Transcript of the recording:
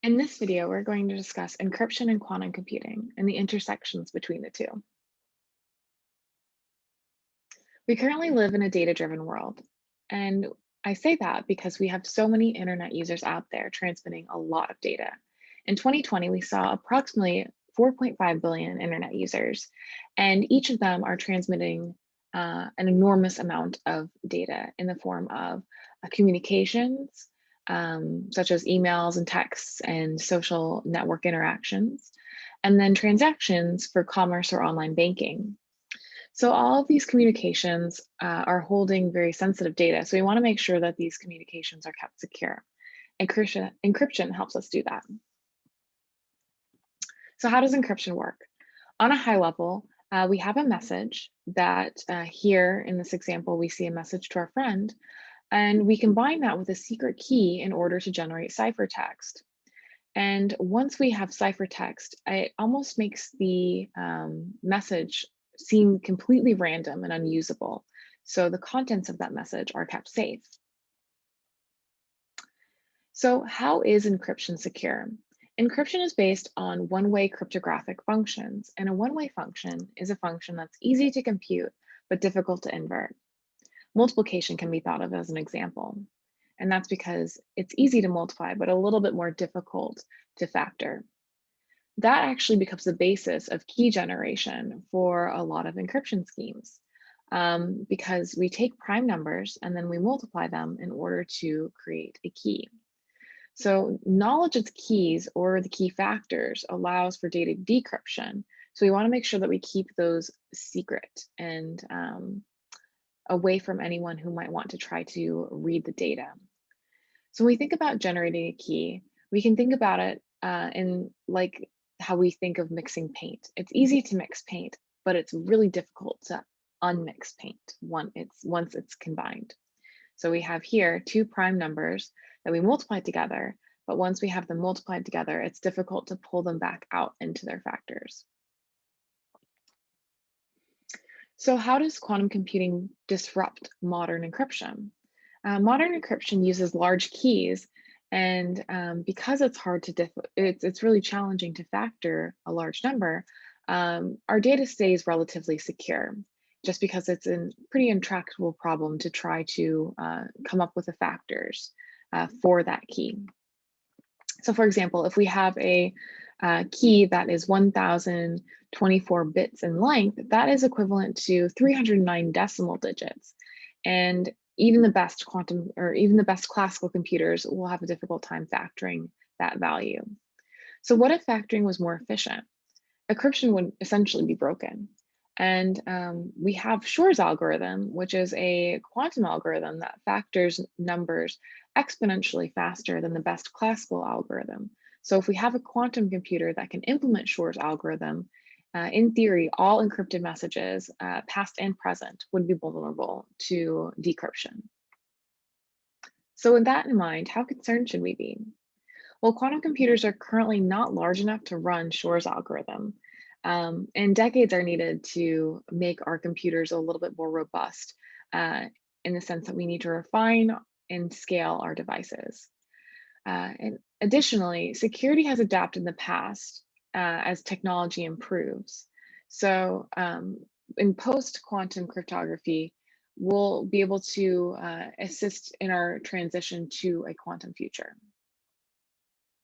In this video, we're going to discuss encryption and quantum computing and the intersections between the two. We currently live in a data-driven world, and I say that because we have so many internet users out there transmitting a lot of data. In 2020, we saw approximately 4.5 billion internet users, and each of them are transmitting an enormous amount of data in the form of communications, such as emails and texts and social network interactions, and then transactions for commerce or online banking. So all of these communications are holding very sensitive data. So we want to make sure that these communications are kept secure. Encryption helps us do that. So how does encryption work? On a high level, we have a message that here in this example, we see a message to our friend, and we combine that with a secret key in order to generate ciphertext. And once we have ciphertext, it almost makes the message seem completely random and unusable. So the contents of that message are kept safe. So how is encryption secure? Encryption is based on one-way cryptographic functions, and a one-way function is a function that's easy to compute but difficult to invert. Multiplication can be thought of as an example, and that's because it's easy to multiply but a little bit more difficult to factor. That actually becomes the basis of key generation for a lot of encryption schemes, because we take prime numbers and then we multiply them in order to create a key. So knowledge of the keys or the key factors allows for data decryption. So we want to make sure that we keep those secret and away from anyone who might want to try to read the data. So when we think about generating a key, we can think about it in like how we think of mixing paint. It's easy to mix paint, but it's really difficult to unmix paint once it's combined. So we have here two prime numbers that we multiply together, but once we have them multiplied together, it's difficult to pull them back out into their factors. So how does quantum computing disrupt modern encryption? Modern encryption uses large keys, and because it's hard to it's really challenging to factor a large number. Our data stays relatively secure, just because it's a pretty intractable problem to try to come up with the factors for that key. So, for example, if we have a key that is 1024 bits in length, that is equivalent to 309 decimal digits. And even the best quantum or even the best classical computers will have a difficult time factoring that value. So what if factoring was more efficient? Encryption would essentially be broken. And we have Shor's algorithm, which is a quantum algorithm that factors numbers exponentially faster than the best classical algorithm. So if we have a quantum computer that can implement Shor's algorithm, in theory, all encrypted messages, past and present, would be vulnerable to decryption. So with that in mind, how concerned should we be? Well, quantum computers are currently not large enough to run Shor's algorithm, and decades are needed to make our computers a little bit more robust, in the sense that we need to refine and scale our devices. And additionally, security has adapted in the past as technology improves. So in post-quantum cryptography, we'll be able to assist in our transition to a quantum future.